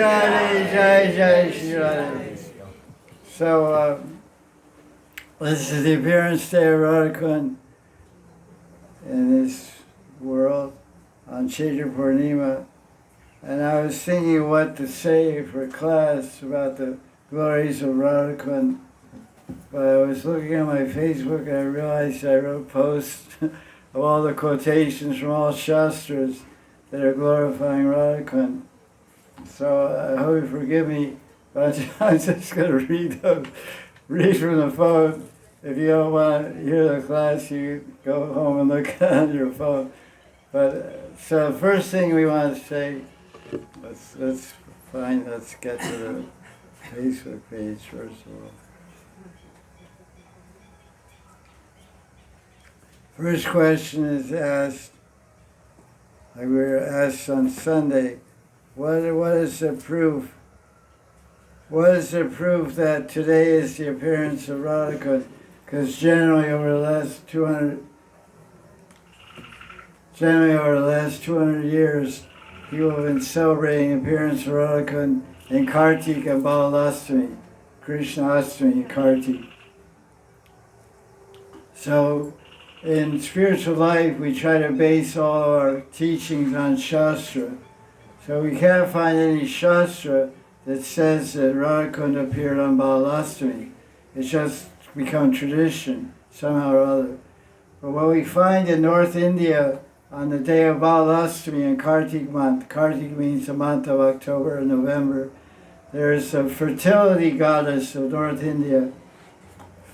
Radhe, Jai Jai Shri Radhe. So, this is the appearance day of Radha Kund in this world on Chaitra Purnima. And I was thinking what to say for class about the glories of Radha Kund. But I was looking at my Facebook and I realized I wrote posts of all the quotations from all Shastras that are glorifying Radha Kund. So I hope you forgive me, but I'm just going to read from the phone. If you don't want to hear the class, you go home and look at your phone. But so the first thing we want to say, let's get to the Facebook page first of all. First question is asked, like we were asked on Sunday, what is the proof? What is the proof that today is the appearance of Radha Kund? Because generally over the last 200 years, people have been celebrating the appearance of Radha Kund in Kartik and Balalastami, Krishna Astami in Kartik. So in spiritual life, we try to base all our teachings on Shastra. So we can't find any Shastra that says that Radha Kund appeared on Balalastami. It's just become tradition, somehow or other. But what we find in North India on the day of Balalastami in Kartik month, Kartik means the month of October and November, there is a fertility goddess of North India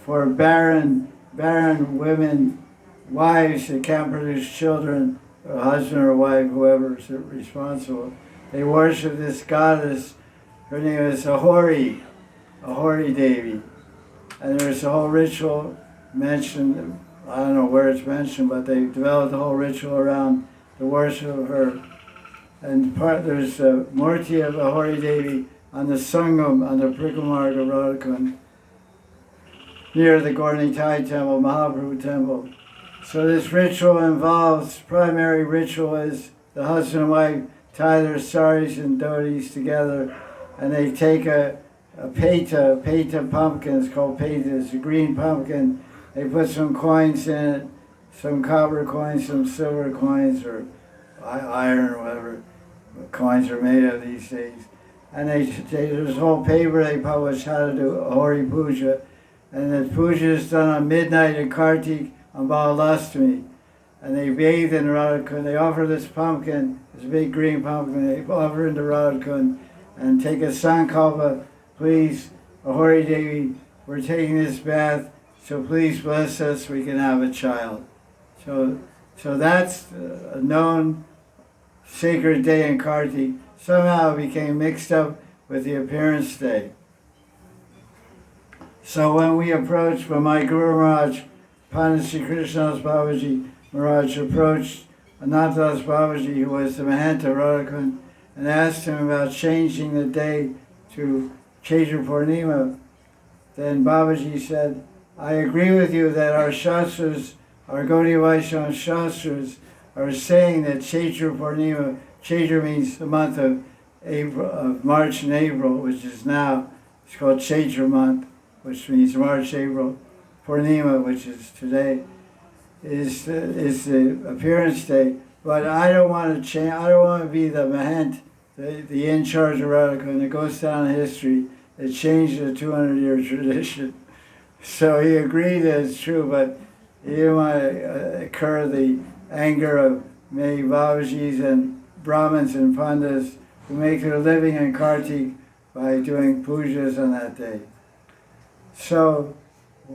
for barren women, wives that can't produce children, a husband or wife, whoever is responsible. They worship this goddess. Her name is Ahori Devi. And there's a whole ritual mentioned, I don't know where it's mentioned, but they developed a whole ritual around the worship of her. And there's a Murti of Ahori Devi on the Sangam, on the Prikamarga of Radha Kund, near the Gaurnitai temple, Mahaprabhu temple. So this ritual involves, primary ritual is the husband and wife tie their saris and dhotis together, and they take a peta pumpkin, it's called peta, it's a green pumpkin. They put some coins in it, some copper coins, some silver coins, or iron or whatever coins are made of these days. And there's a whole paper they publish how to do Ahori Puja. And the puja is done on midnight in Kartik on Balalastami. And they bathe in Radha Kund. They offer this pumpkin, this big green pumpkin, they offer into Radha Kund and take a sankalpa, please, Ahori Devi, we're taking this bath, so please bless us, we can have a child. So that's a known sacred day in Kartik. Somehow it became mixed up with the appearance day. So when we approached, when my Guru Maharaj, Pandit Sri Krishnadas Babaji Maharaj approached Anantadas Babaji, who was the Mahanta Radha Kund, and asked him about changing the day to Chaitra Purnima, then Babaji said, I agree with you that our Shastras, our Gaudiya Vaishnava Shastras, are saying that Chaitra Purnima, Chaitra means the month of April, of March and April, which is now, it's called Chaitra month, which means March, April. Purnima, which is today, is the appearance day. But I don't want to change. I don't want to be the Mahant, the in charge of Radha Kund. It goes down in history. It changed the 200-year tradition. So he agreed that it's true, but he didn't want to incur the anger of many Babajis and Brahmins and Pandits who make their living in Kartik by doing pujas on that day. So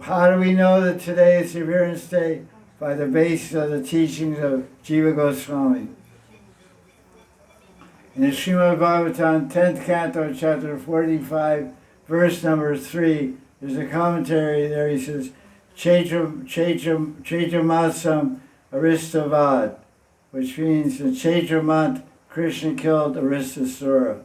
how do we know that today is the appearance day? By the basis of the teachings of Jiva Goswami. In the Srimad Bhagavatam, 10th canto, chapter 45, verse number 3, there's a commentary there. He says, Chaitra Masam Aristavad, which means in Chaitra month, Krishna killed Aristasura.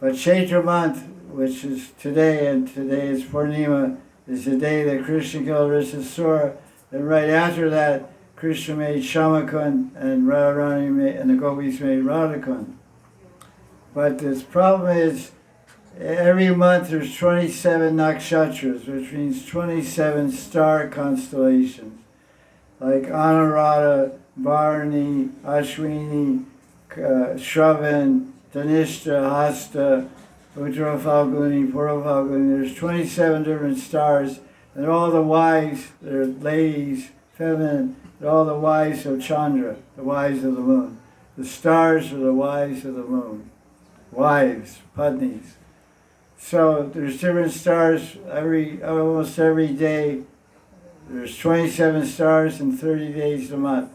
But Chaitra month, which is today, and today is Purnima, is the day that Krishna killed Aristasura. Then right after that, Krishna made Shyamakund and Radharani and the gopis made Radha Kund. But the problem is, every month there's 27 nakshatras, which means 27 star constellations, like Anuradha, Bharani, Ashwini, Shravan, Dhanishta, Hasta, Uttara Falguni, Purva Falguni. There's 27 different stars, and all the wives, they're ladies, feminine, they're all the wives of Chandra, the wives of the moon. The stars are the wives of the moon. Wives, Padnis. So there's different stars almost every day. There's 27 stars in 30 days a month.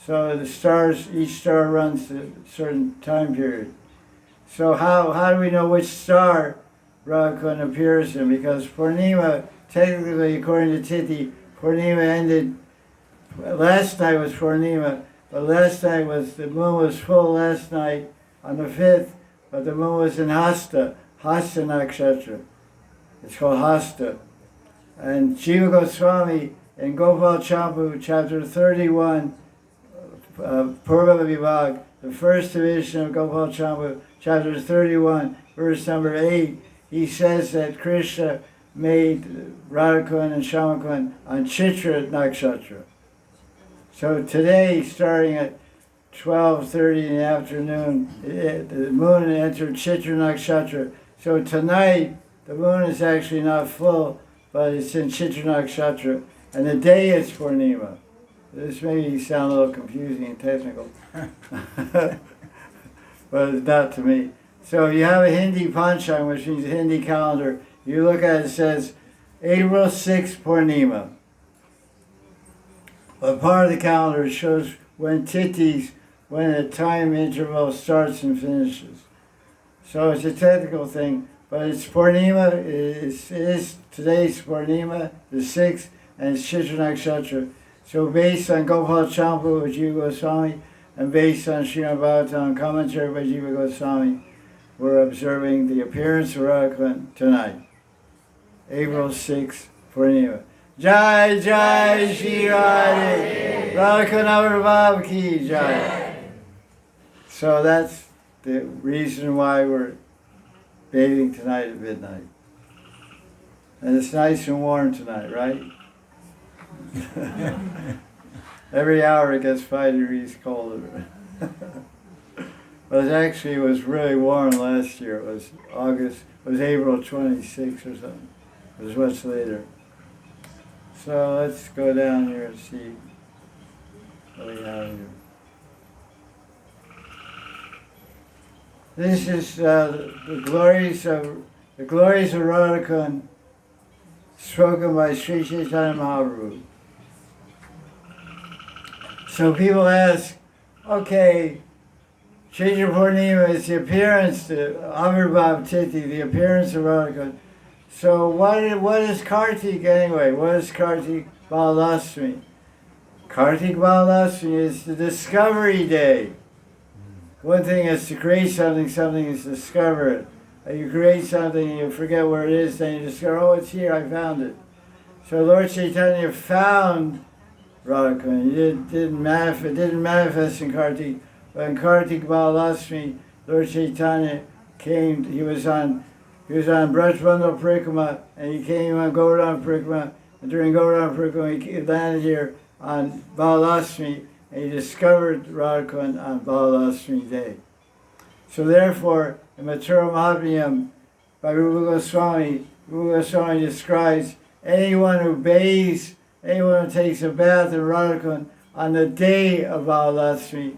So the stars, each star runs a certain time period. So how do we know which star Radha Kund appears in? Because Purnima, technically according to Tithi, Purnima ended, last night was Purnima, but last night was, the moon was full last night on the 5th, but the moon was in Hasta Nakshatra. It's called Hasta. And Jiva Goswami in Gopal Champu, chapter 31, Purva Vibhag, the first division of Gopal Champu, chapter 31, verse number 8, he says that Krishna made Radha Kund and Shama Kund on Chaitra Nakshatra. So today, starting at 12:30 in the afternoon, the moon entered Chaitra Nakshatra. So tonight, the moon is actually not full, but it's in Chaitra Nakshatra, and the day is Purnima. This may sound a little confusing and technical, but it's not to me. So you have a Hindi Panchang, which means a Hindi calendar. You look at it, it says April 6th Purnima. But part of the calendar shows when Tithis, when the time interval starts and finishes. So it's a technical thing, but it's Purnima, it is today's Purnima, the 6th, and it's Chaitra Nakshatra. So based on Gopal Champu of Jiva Goswami, and based on Srimad Bhagavatam commentary by Jiva Goswami, we're observing the appearance of Radha Kund tonight, April 6th, Purnima. Jai Jai Shri Radhe, Radha Kund Avirbhav Ki Jai. So that's the reason why we're bathing tonight at midnight. And it's nice and warm tonight, right? Every hour it gets 5 degrees colder. But it was really warm last year. It was April 26th or something. It was much later. So let's go down here and see what we have here. This is the glories of Radha Kund spoken by Sri Chaitanya Mahaprabhu. So people ask, okay, Chaitra Purnima is the appearance, the Avirbhav Tithi, the appearance of Radha Kund. So what is Kartik anyway? What is Kartik Balasmi? Kartik Balasmi is the discovery day. One thing is to create something, something is to discover it. You create something and you forget where it is, then you discover, oh, it's here, I found it. So Lord Chaitanya found Radha Kund. It didn't manifest in Kartik, but in Kartik Balasmi, Lord Chaitanya came, he was on Braj Bandha Parikrama, and he came on Govardhan Parikrama, and during Govardhan Parikrama he landed here on Balasmi, and he discovered Radha Kund on Balasmi Day. So therefore, in Mathura Mahatmyam, by Rupa Goswami describes anyone who bathes, anyone who takes a bath in Radha Kund on the day of Balasmi,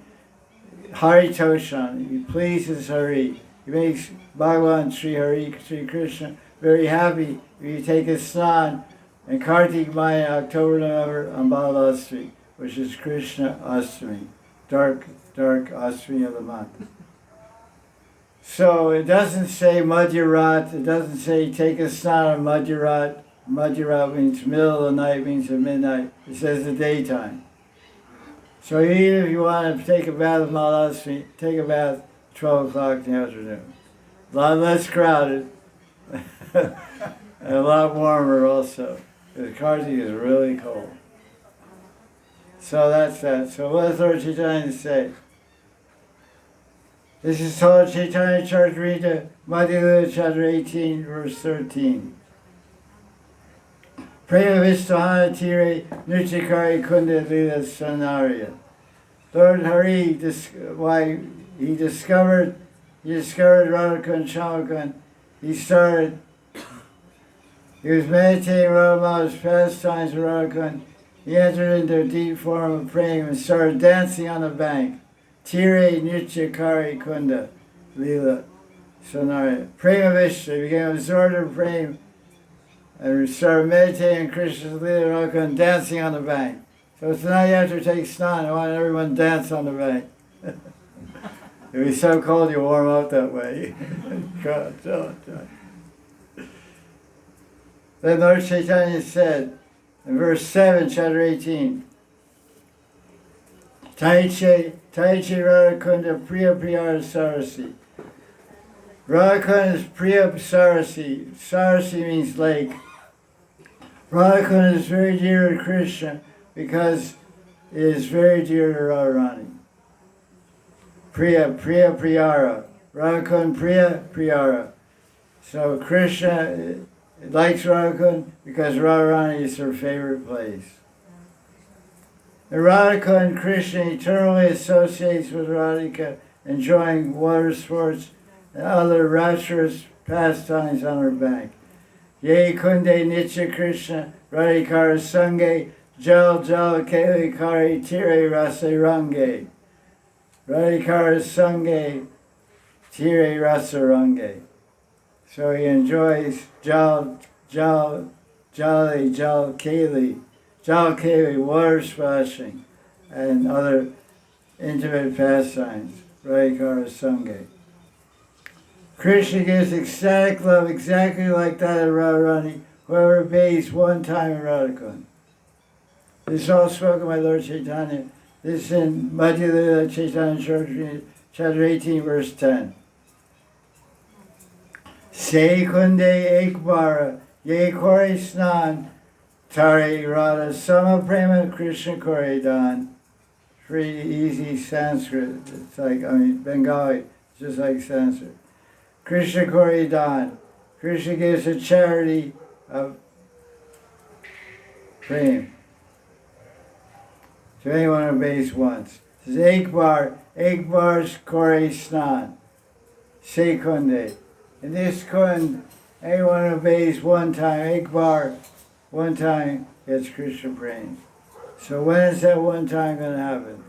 Hari Toshan, he pleases Hari. He makes Bhagavan Sri Hari, Sri Krishna very happy if you take a snan in Kartik Maya, October, November on Balasmi, which is Krishna Astami, dark Astami of the month. So it doesn't say Madhyarat, it doesn't say take a snan on Madhyarat. Madhyarat means middle of the night, means at midnight. It says the daytime. So even if you want to take a bath of Balasmi, take a bath 12 o'clock in the afternoon. A lot less crowded, and a lot warmer also, because Kartik is really cold. So that's that. So what does Lord Chaitanya say? This is told Chaitanya Charitamrita, Madhya chapter 18, verse 13. Prema Vistahana Tire Nrityakari Kunda Lila Sanarya. Lord Hari, why he discovered Radhakund Chamakund. He was meditating Radhamada's pastimes of Radhakund. He entered into a deep form of praying and started dancing on the bank. Tire Nrityakari Kunda Lila Sanarya. Prema Vishnu became absorbed in praying and started meditating on Krishna's Lila Radhakund, dancing on the bank. So tonight after you take snan, I want everyone to dance on the bank. It'd be so cold you warm up that way. Then Lord Chaitanya said in verse 7, chapter 18, Taiche Radhakunda Priya Priyara Sarasi. Radhakund is Priya Sarasi. Sarasi means lake. Radhakund is very dear to Krishna because it is very dear to Radharani. Priya Priyara. Radhakund Priya Priyara. So Krishna likes Radhakund because Radharani is her favorite place. The Radhakund Krishna eternally associates with Radhika, enjoying water sports and other rapturous pastimes on her bank. Ye kunde nitya Krishna Radhikara sange jal keli kari tire rasa range. Radhikara sange tire rasa range. So he enjoys jal keli, water splashing, and other intimate pastimes. Radhikara sange. Krishna gives ecstatic love exactly like that of Radharani, whoever bathes one time in Radhakund. This is all spoken by Lord Chaitanya. This is in Madhya Lila Chaitanya Charitamrita, chapter 18, verse 10. Se kunde ekbara, ye kore snan, tare Radha sama prema Krishna kore dan. Pretty easy Sanskrit. It's like, Bengali, just like Sanskrit. Krishna kore dan. Krishna gives a charity of prema to anyone who bathes once. It says ekbar's kore snan. Se kunde. In this kund, anyone who bathes one time, ekbar, one time, gets Krishna prema. So when is that one time going to happen?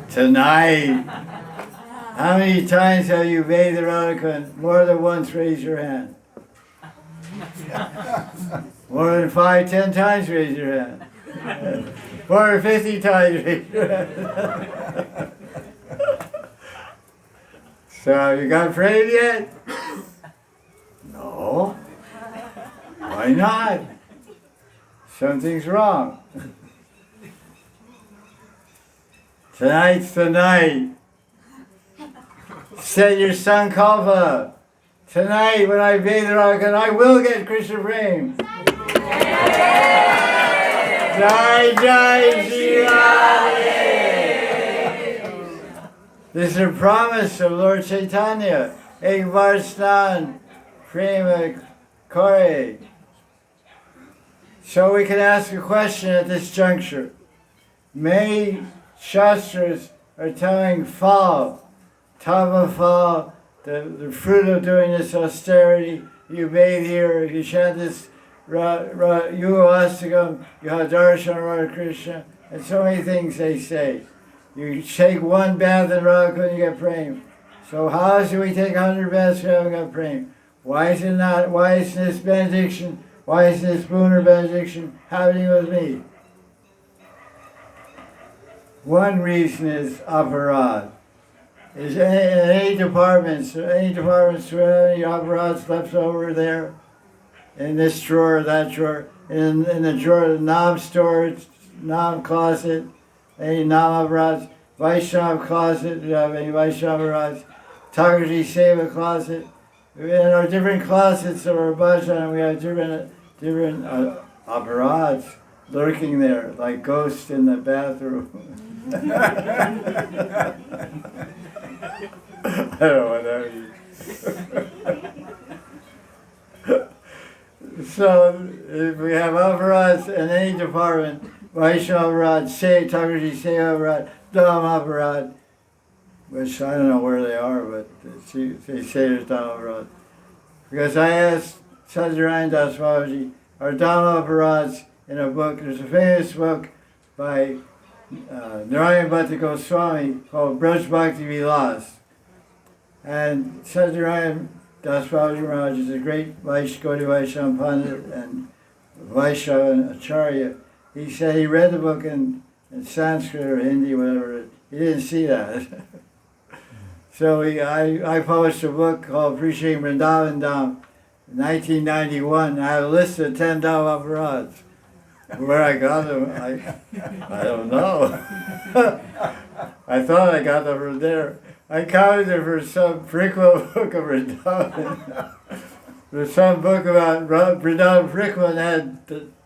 Tonight. How many times have you bathed the Radhakund? More than once, raise your hand. More than 5, 10 times, raise your hand. More than 50 times, raise your hand. So, you got prayed yet? No. Why not? Something's wrong. Tonight's the night. Set your sankalpa. Tonight, when I bathe the Radhakund, I will get Krishna prema. Jai Jai Shri Radhe. This is a promise of Lord Chaitanya. Ekbar snan prema kore. So we can ask a question at this juncture. Many shastras are telling Phal, Tava Phal, the fruit of doing this austerity. You bathe here, you chant this Yuga-astakam, you have darshan Radha Krishna, and so many things they say. You take one bath in Radhakund, you get prema. So how should we take 100 baths if we haven't got prema? Why isn't this benediction, why isn't this boon or benediction happening with me? One reason is aparad. Is any departments, who have any aparads left over there? In this drawer, that drawer, in the drawer, the Nam storage, Nam closet, any Nam aparads, Vaishnav closet, do you have any Vaishnav aparads? Thakurji Seva closet. In our different closets of our bhajan, we have different aparads lurking there, like ghosts in the bathroom. I don't know what that means. So if we have Aparads in any department, Vaishnav Aparad, Say, Thakurji Say Aparad, Dham Aparad, which I don't know where they are, but they say there's Dham Aparad. Because I asked Satyarayana Das Babaji, are Dham Aparads in a book? There's a famous book by Narayan Bhatta Goswami called Braj Bhakti Vilas. And Satyarayana Das Babaji Maharaj is a great Gaudiya Vaishnava Pandit and Vaishnava and Acharya. He said he read the book in Sanskrit or Hindi, whatever. He didn't see that. So I published a book called Appreciating Vrindavan Dham in 1991. I have a list of 10 Dham Aparads. Where I got them, I don't know. I thought I got them from there. I counted them for some frequent book of Vrindavan. There's some book about Vrindavan frequent had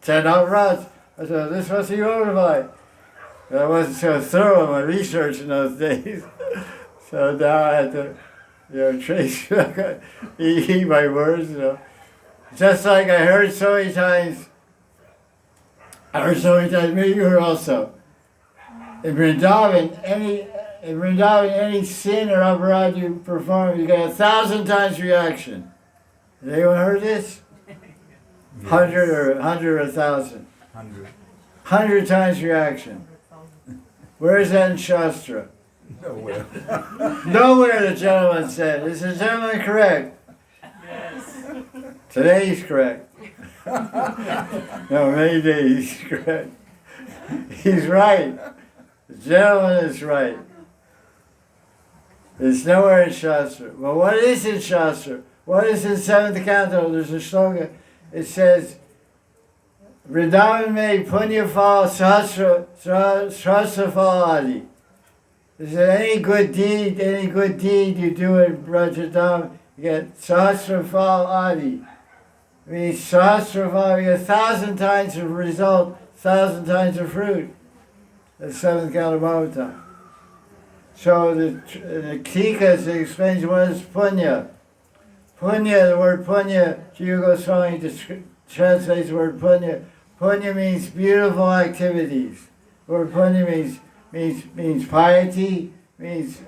10 Aparads. I said, this must be modified. I wasn't so thorough in my research in those days. So now I had to, trace, eat my words, Just like I heard so many times, maybe you heard also. In Vrindavan, any sin or aparad you perform, you get 1,000 times reaction. Has anyone heard this? 100 or 1,000? 100 times reaction. Where is that in Shastra? Nowhere. Nowhere, the gentleman said. Is the gentleman correct? Yes. Today he's correct. No, many days he's correct. He's right. The gentleman is right. It's nowhere in Shastra. Well, what is in Shastra? What is in 7th canto? There's a slogan. It says, Vrindavan me punya fal sahasra fal adi. Is there any good deed you do in Brajadam, you get sahasra fal adi. It means sahasra fal, you get 1,000 times of result, 1,000 times of fruit. That's 7th canto Bhagavatam. So the Tikas explains what is punya. Punya, the word punya, Jiva Goswami translates the word punya. Punya means beautiful activities. The word punya means piety, means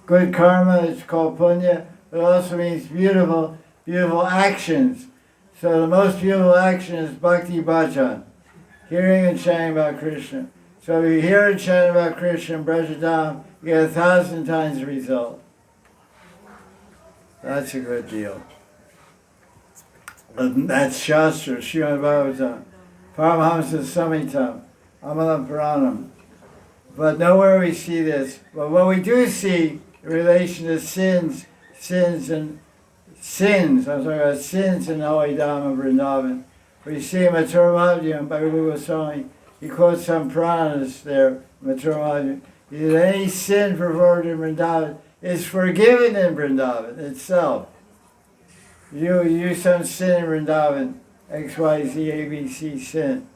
good karma, it's called punya, but it also means beautiful actions. So the most beautiful action is bhakti bhajan, hearing and chanting about Krishna. So if you hear and chant about Krishna in Brajadam, you get 1,000 times the result. That's a good deal. That's Shastra, Srimad Bhagavatam, Paramahamsa Samhitam, Amalam Puranam. But nowhere we see this. But what we do see in relation to sins, I'm talking about sins in the Holy Dham of Vrindavan. We see Mathura by Rupa Goswami. He quotes some Puranas there, Mathura. He said, any sin performed in Vrindavan is forgiven in Vrindavan itself. You do some sin in Vrindavan, X, Y, Z, A, B, C sin.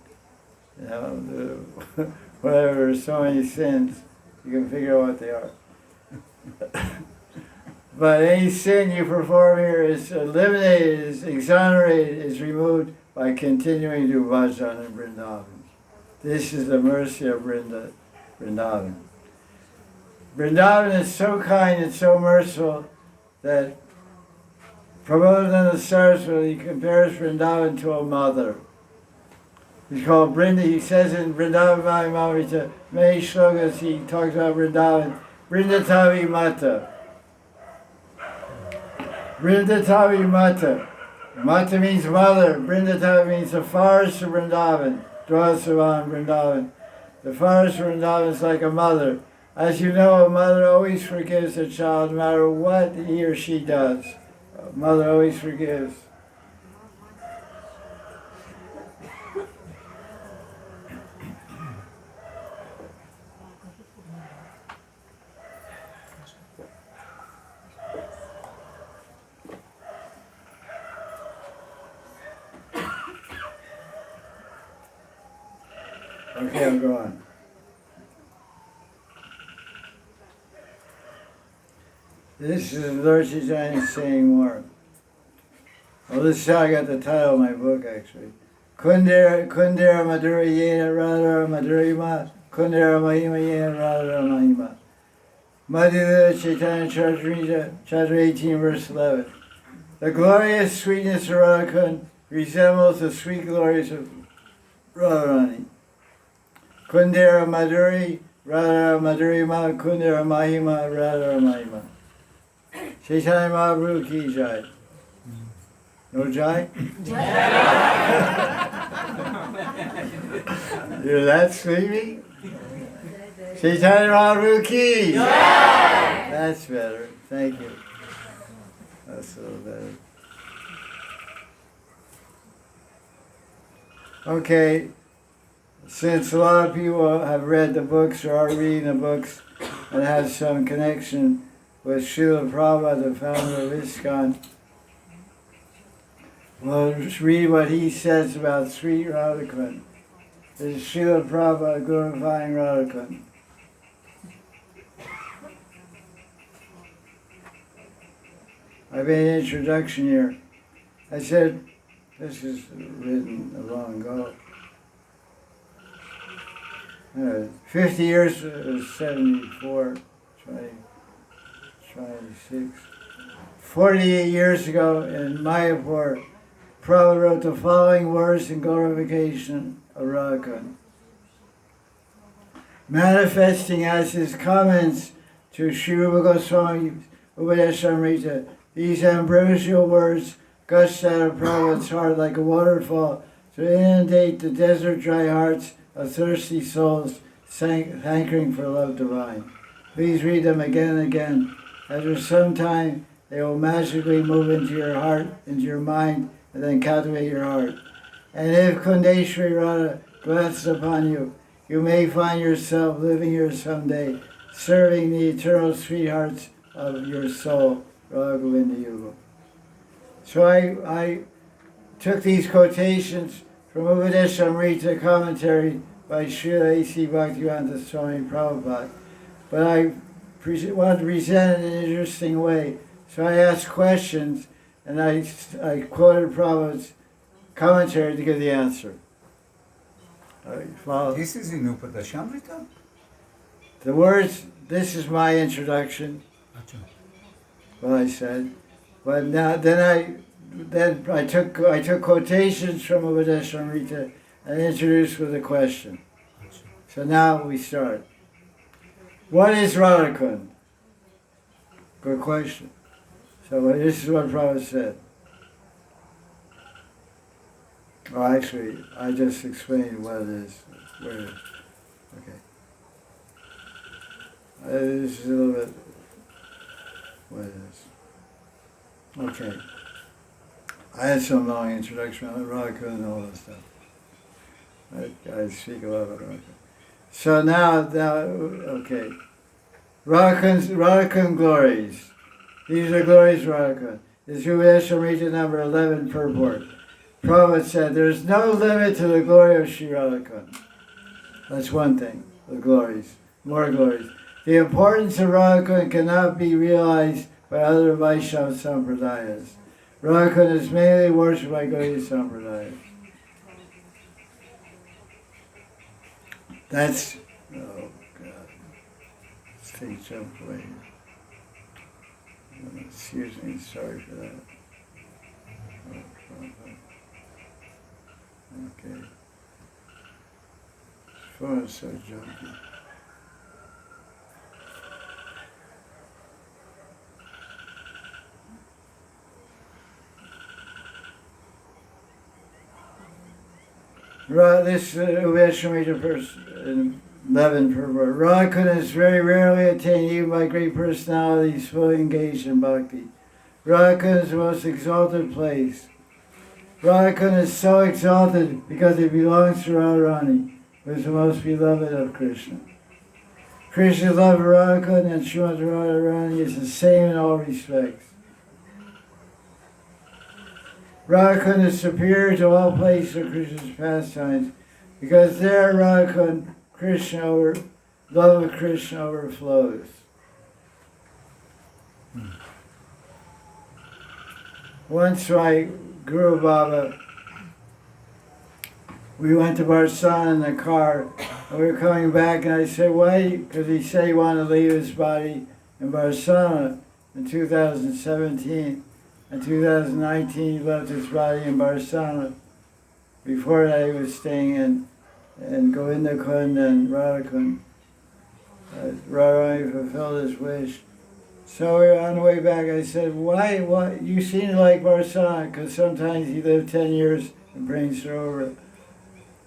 Whatever, there's so many sins, you can figure out what they are. But any sin you perform here is eliminated, is exonerated, is removed by continuing to do bhajan in Vrindavan. This is the mercy of Vrindavan. Vrindavan is so kind and so merciful that Prabodhananda Saraswati compares Vrindavan to a mother. He's called Brinda. He says in Vrindavan Mahimamrita, many shlokas, he talks about Vrindavan, Vrindatavi Mata. Vrindatavi Mata. Mata means mother. Vrindatavi means the forest of Vrindavan. Dwasavan Vrindavan. The forest of Vrindavan is like a mother. As you know, a mother always forgives a child no matter what he or she does. A mother always forgives. Okay, I'm going. This is Lord Chaitanya saying more. Well, this is how I got the title of my book, actually. Kundera Madhura Yena Radha Madhurima Kundera Mahima Yena Radha Mahima. Mahanidhi Chaitanya Chapter 18, verse 11. The glorious sweetness of Radha Kund resembles the sweet glories of Radharani. Kundera Madhuri Radha Madhurima Kundera Mahima Radha Mahima. Chaitanya Mahaprabhu ki jai. No jai? You're that sleepy? Chaitanya Mahaprabhu ki jai. That's better. Thank you. That's a little better. Okay. Since a lot of people have read the books or are reading the books and have some connection with Srila Prabhupada, the founder of ISKCON, we'll just read what he says about sweet Radha Kund. This is Srila Prabhupada glorifying Radha Kund. I made an introduction here. I said, this is written long ago. 50 years, 74, 26. 48 years ago in Mayapur, Prabhupada wrote the following words in glorification of Radha Kund. Manifesting as his comments to Sri Rupa Goswami Upadeshamrita, these ambrosial words gushed out of Prabhupada's heart like a waterfall to inundate the desert dry hearts of thirsty souls hankering for love divine. Please read them again and again. After some time, they will magically move into your heart, into your mind, and then captivate your heart. And if Kundeshwari Radha glances upon you, you may find yourself living here someday, serving the eternal sweethearts of your soul, Radha Govinda Yuga. So I took these quotations from Upadeshamrita commentary by Srila A.C. Bhaktivedanta Swami Prabhupada, but I wanted to present it in an interesting way. So I asked questions, and I quoted Prabhupada's commentary to give the answer. This is in Upadeshamrita? The words, this is my introduction, what I said. But now, then I took quotations from Upadeshamrita and introduced with a question. So now we start. What is Radha Kund? Good question. So this is what Prabhupada said. Well, actually, I just explained what it is. Where it is. Okay. This is a little bit what it is. Okay. I had some long introduction on Radha Kund and all that stuff. I speak a lot about Radha Kund. So now, okay. Radha Kund glories. These are glories of Radha Kund. This is Upadeshamrita number 11 purport. Prabhupada said, there is no limit to the glory of Sri Radha Kund. That's one thing, the glories, more glories. The importance of Radha Kund cannot be realized by other Vaishnava Sampradayas. Radha Kund is mainly worshipped by Gaudiya Sampradayas. That's, oh God, this thing jumped away. Excuse me, sorry for that. Okay. This phone is so junky. This Upadeshamrita verse 11 purport. Radha Kund is very rarely attained even by great personalities fully engaged in bhakti. Radha Kund is the most exalted place. Radha Kund is so exalted because it belongs to Radharani, who is the most beloved of Krishna. Krishna's love for Radha Kund and Srimati Radharani is the same in all respects. Radha Kund is superior to all places of Krishna's pastimes because there Radha Kund, love of Krishna overflows. Once my Guru Baba, we went to Barsana in the car, and we were coming back, and I said, why? Because he said he wanted to leave his body in Barsana in 2017. In 2019, he left his body in Barsana. Before that, he was staying in Govinda Kund and Radha Kund. Radha fulfilled his wish. So we were on the way back. I said, why? You seem to like Barsana, because sometimes he lived 10 years in Brain Sarovar.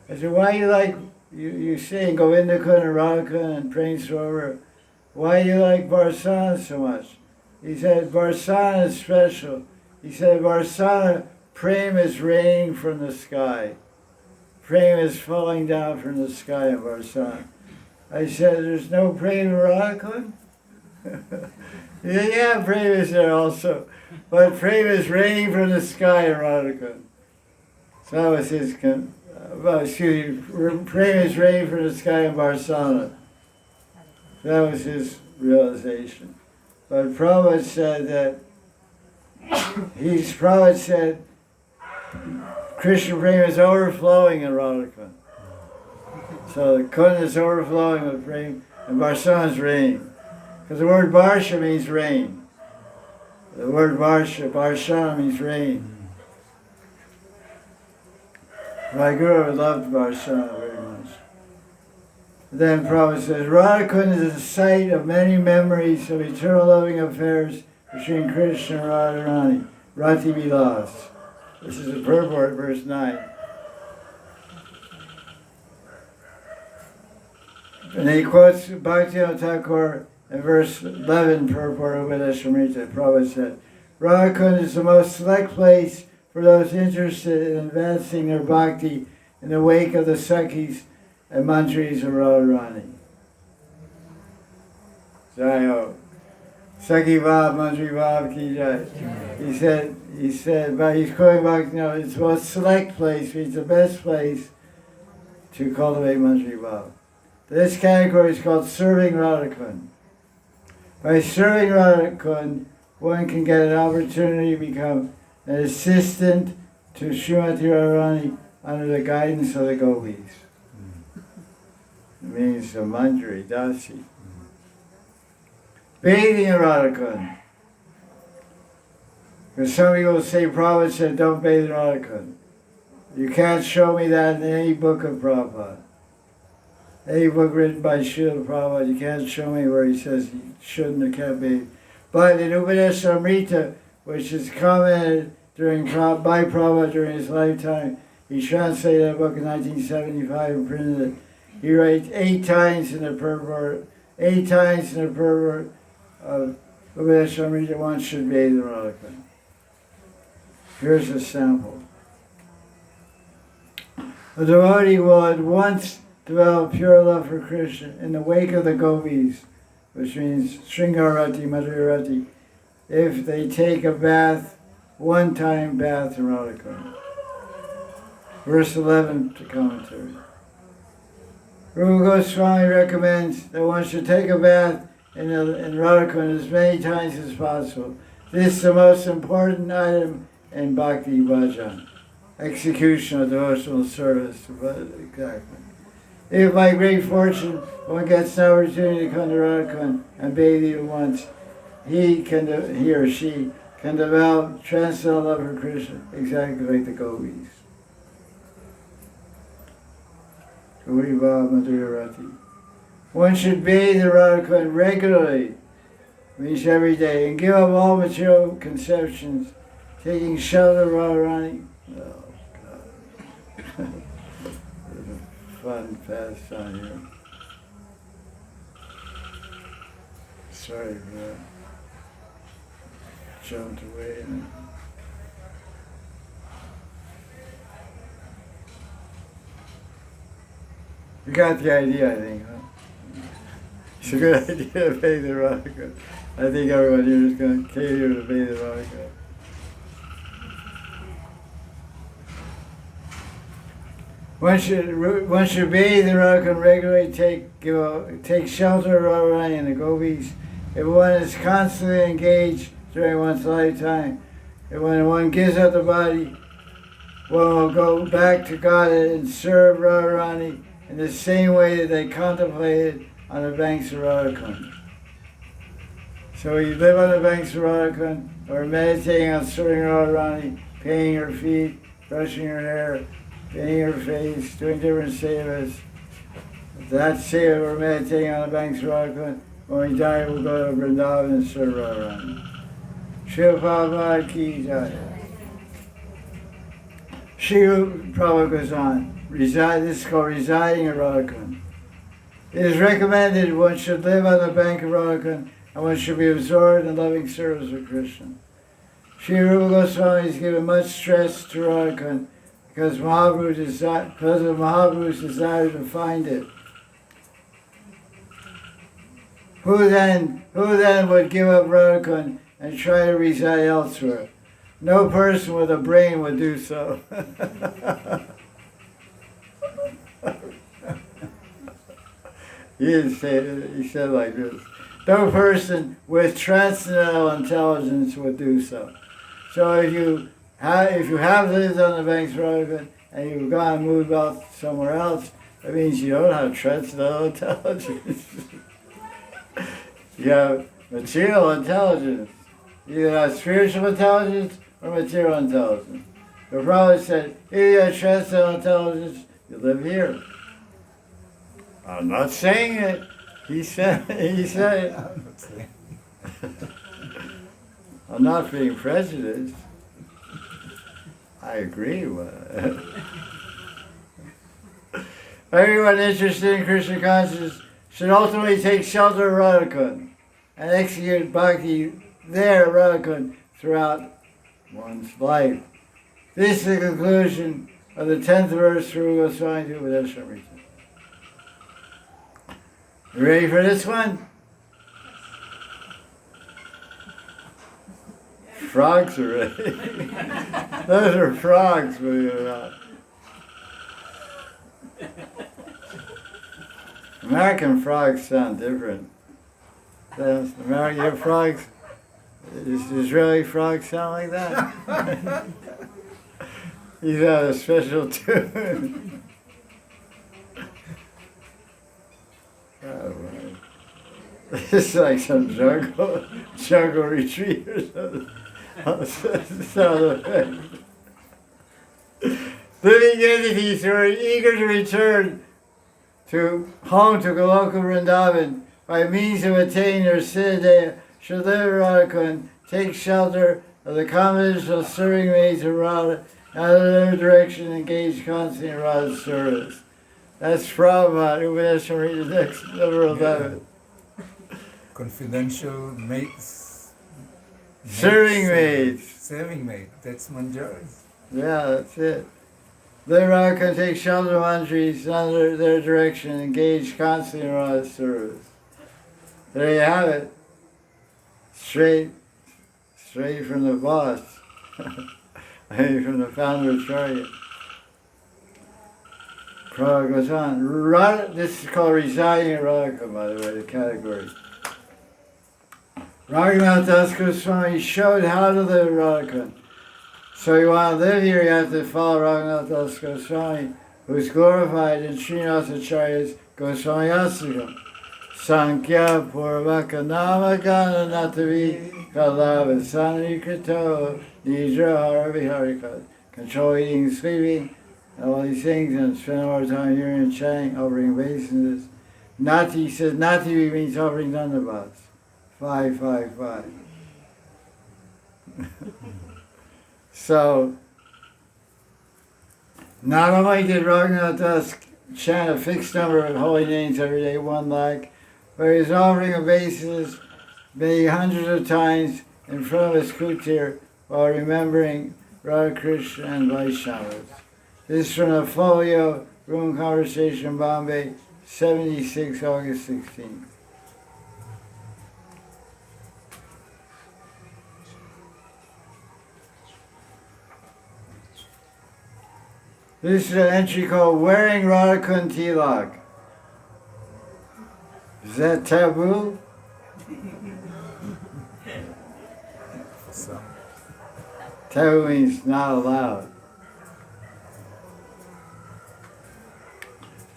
I said, why you like, you sing Govinda Kund and Radha Kund and Brain Sarovar, why you like Barsana so much? He said, Barsana is special. He said, Barsana, prema is raining from the sky. Prema is falling down from the sky in Barsana. I said, there's no prema in Radha Kund? Yeah, prema is there also. But prema is raining from the sky in Radha Kund. So that was his, prema is raining from the sky in Barsana. That was his realization. But Prabhupada said that, Prabhupada said, Krishna prema is overflowing in Radha Kund. So the Kund is overflowing with prema, and Barsana is raining. Because the word Barsha means rain. The word Barshana means rain. My Guru loved Barsana very much. Then Prabhupada says, Radha Kund is the site of many memories of eternal loving affairs between Krishna and Radharani, Rati Vilas. This is the purport, verse 9. And he quotes Bhaktivinoda Thakur in verse 11, purport of Vedashamrita. Prabhupada said, Radha Kund is the most select place for those interested in advancing their bhakti in the wake of the Sakhis and Mantris of Radharani. Jai Ho. Sakhi Bhav, Mantri Bhav Ki Jai. He said, but he's going back, it's the most select place, it's the best place to cultivate Mantri Bhav. This category is called serving Radha Kund. By serving Radha Kund, one can get an opportunity to become an assistant to Srimati Radharani under the guidance of the gopis. It means the Manjari, Dasi. Bathing in Radha Kund. Because some people say Prabhupada said don't bathe in Radha Kund. You can't show me that in any book of Prabhupada. Any book written by Srila Prabhupada, you can't show me where he says you shouldn't or can't bathe. But in Upadesamrita, which is commented by Prabhupada during his lifetime, he translated that book in 1975 and printed it. He writes 8 times in the purport of Upadesamrita, one should bathe in Radha Kund. Here's a sample. A devotee will at once develop pure love for Krishna in the wake of the gopis, which means Sringarati, Madhurati, if they take a bath, one-time bath in Radha Kund. Verse 11 to commentary. Rupa Goswami recommends that one should take a bath in Radha Kund as many times as possible. This is the most important item in Bhakti Bhajan, execution of devotional service. Exactly. If by great fortune one gets an opportunity to come to Radha Kund and bathe even once, he or she can develop transcendental love for Krishna, exactly like the gopis. One should bathe in Radha Kund regularly, means every day, and give up all material conceptions, taking shelter of Radharani. Oh, God. Fun pastime here. Sorry for that. Jumped away. You got the idea, I think, huh? It's a good idea to bathe the Radha Kund. I think everyone here is going to cater to bathe the Radha Kund. One should bathe in Radha Kund regularly, take shelter of Radharani and the gopis, if one is constantly engaged during one's lifetime, and when one gives up the body, one will go back to God and serve Radharani in the same way that they contemplated on the banks of Radha. So you live on the banks of Radha, or meditating on serving Radharani, painting her feet, brushing her hair, painting her face, doing different sevas. That seva we're meditating on the banks of Radha. When we die, we'll go to Vrindavan and serve Radharani. Shri Prabhupada ki jai. Shri Prabhupada goes on. This is called residing at Radha. It is recommended one should live on the bank of Radha and one should be absorbed in loving service of Krishna. Sri Rupa Goswami has given much stress to Radha because of Mahaprabhu's desire to find it. Who then would give up Radha and try to reside elsewhere? No person with a brain would do so. He didn't say it, he said like this. No person with transcendental intelligence would do so. So if you have lived on the banks of Radha and you've gone and moved out somewhere else, that means you don't have transcendental intelligence. You have material intelligence. You either have spiritual intelligence or material intelligence. The Prophet said, if you have transcendental intelligence, you live here. I'm not saying it. He said it. I'm not being prejudiced. I agree with it. Everyone interested in Krishna consciousness should ultimately take shelter of Radha and execute bhakti there, Radha, throughout one's life. This is the conclusion of the 10th verse through Goswami Upadeshamrita. You ready for this one? Frogs are ready. Those are frogs, believe it or not. American frogs sound different. American frogs, does Israeli frogs sound like that? These have a special tune. Oh, right. This is like some jungle retreat or something. Sound effect. Living entities who are eager to return home to Goloka Vrindavan by means of attaining their Siddhaya should live in Radha and take shelter of the conventional serving maids of Radha and out of their direction engage constantly in Radha's service. That's Prabhupada, Upadeshamrita, next number 11. Confidential mates. Serving maids. Serving maid. That's Manjaris. Yeah, that's it. Live Radha and take shelter of manjaris under their direction and engage constantly in Radha's service. There you have it. Straight from the boss. I mean, from the founder of Charya. Prabhupada goes on. Radha, this is called residing in Radha, by the way, the category. Raghunath Das Goswami showed how to live in Radha. So you want to live here, you have to follow Raghunath Das Goswami, who is glorified in Srinivasacharya's Goswami Astakam. Sankhya Purvaka Namagana Natavi Kalava Sani Krito Nidra Haraviharika. Control eating, sleeping, and all these things, and spend more time hearing and chanting, offering obeisances. Nati says, Nati means offering Dandavats. 555. So, not only did Raghunath Das chant a fixed number of holy names every day, 1 lakh, but he was offering obeisances many hundreds of times in front of his kutir while remembering Radha Krishna and Vaishnavas. This is from the Folio Room Conversation, Bombay, 76, August 16th. This is an entry called Wearing Radha Tilak. Is that taboo? Tabu means not allowed.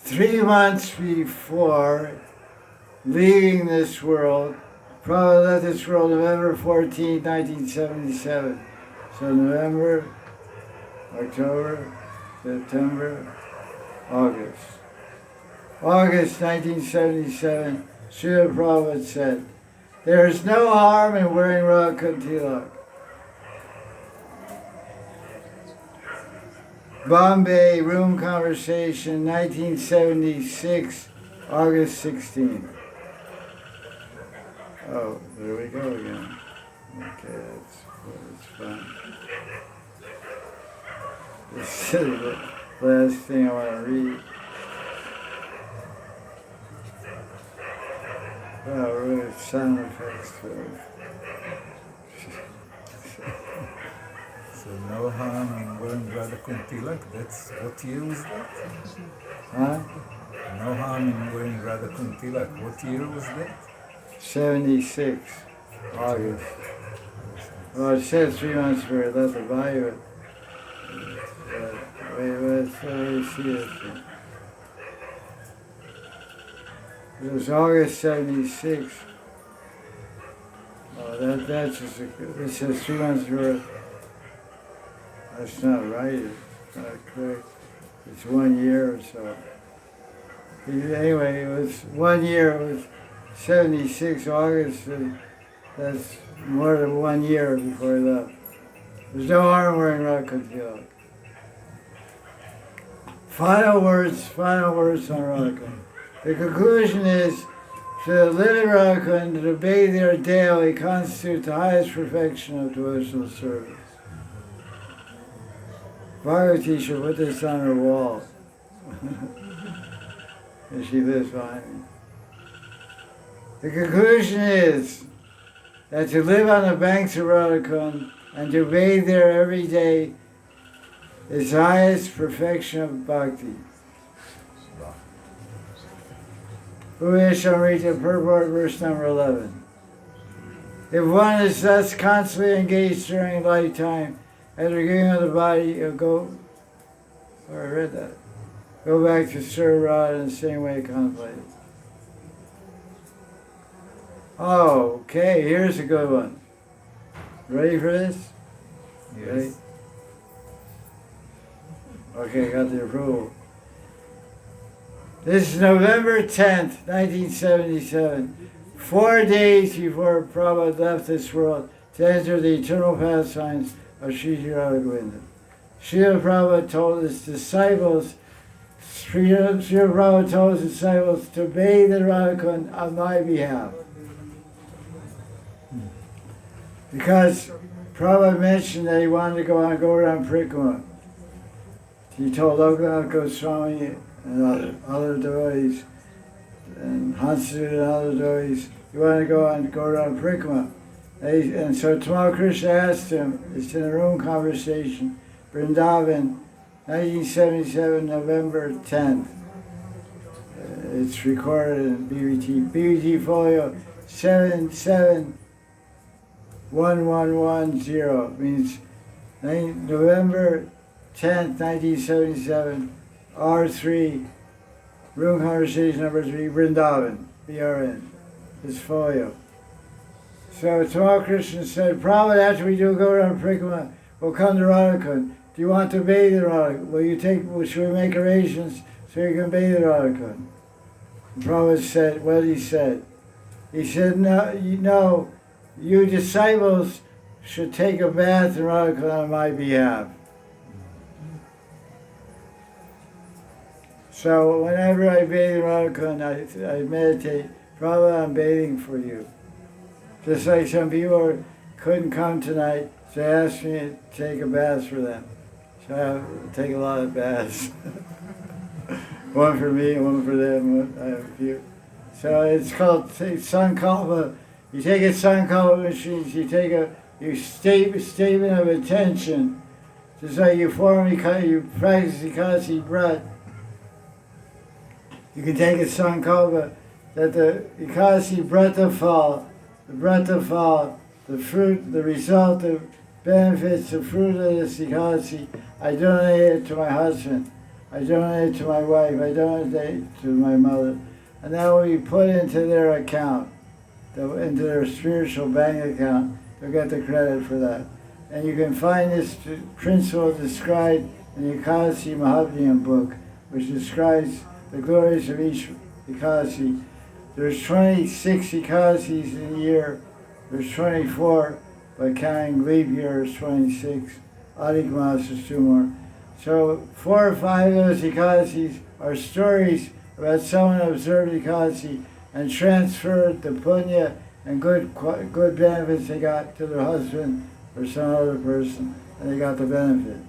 3 months before leaving this world, Prabhupada left this world November 14, 1977. So November, October, September, August. August 1977, Srila Prabhupada said, "There is no harm in wearing Radha Kund tilak." Bombay Room Conversation, 1976, August 16. Oh, there we go again. Okay, that's fun. This is the last thing I want to read. Oh, really, sound effects too. So no harm in wearing Radha Kund tilak. That's what year was that? Huh? No harm in wearing Radha Kund tilak. What year was that? 76, August. Well, it says 3 months before I left the body, but wait, let's see this. It was August 76. Oh, that's just, it says 3 months before. That's not right, it's not correct. It's 1 year or so. Anyway, it was 1 year, it was 76 August, and that's more than 1 year before he left. There's no harm wearing Radha Kund tilak. Final words on Radha Kund. The conclusion is, to live in Radha Kund and to bathe there daily constitutes the highest perfection of devotional service. Bhagavati should put this on her wall. And she lives behind me. The conclusion is that to live on the banks of Radha Kund and to bathe there every day is the highest perfection of bhakti. Ueshamrita purport, verse number 11. If one is thus constantly engaged during lifetime, after giving up the body, go back to serve Radha in the same way contemplated. Oh, okay, here's a good one. Ready for this? Yes. Ready? Okay, got the approval. This is November 10th, 1977, 4 days before Prabhupada left this world to enter the eternal pastimes of Sri Radha Govinda. Srila Prabhupada told his disciples, to bathe in Radha Kund on my behalf. Because Prabhupada mentioned that he wanted to go around Purnima. He told Lokanath Goswami and other devotees, and Hansu and other devotees, he wanted to go around Purnima. And so tomorrow Krishna asked him, it's in a room conversation, Vrindavan, 1977, November 10th. It's recorded in BBT folio 77110, means November 10th, 1977, R3, room conversation number 3, Vrindavan, BRN, this folio. So tomorrow Krishna said, Prabhupada, after we go around Purnima, we'll come to Radha Kund. Do you want to bathe in Radha Kund? Should we make arrangements so you can bathe in Radha Kund? And Prabhupada said, what he said? He said, no, you disciples should take a bath in Radha Kund on my behalf. So whenever I bathe in Radha Kund, I meditate, Prabhupada, I'm bathing for you. Just like some people couldn't come tonight, so they asked me to take a bath for them. So I take a lot of baths. One for me, one for them, I have a few. So it's called Sankalpa. You take a Sankalpa, which means you state a statement of intention. Just like you practice the Kasi breath. You can take a Sankalpa that the Kasi breath of fall, the fruit, the result of benefits, the fruit of this Ekadasi, I donate it to my husband, I donate it to my wife, I donate it to my mother. And that will be put into their account, into their spiritual bank account. They'll get the credit for that. And you can find this principle described in the Ekadasi Mahabharata book, which describes the glories of each Ekadasi. There's 26 Ekadasis in a year. There's 24, but counting leap year is 26. Adhik Maas is 2 more. So 4 or 5 of those Ekadasis are stories about someone who observed Ekadasi and transferred the punya and good benefits they got to their husband or some other person, and they got the benefit.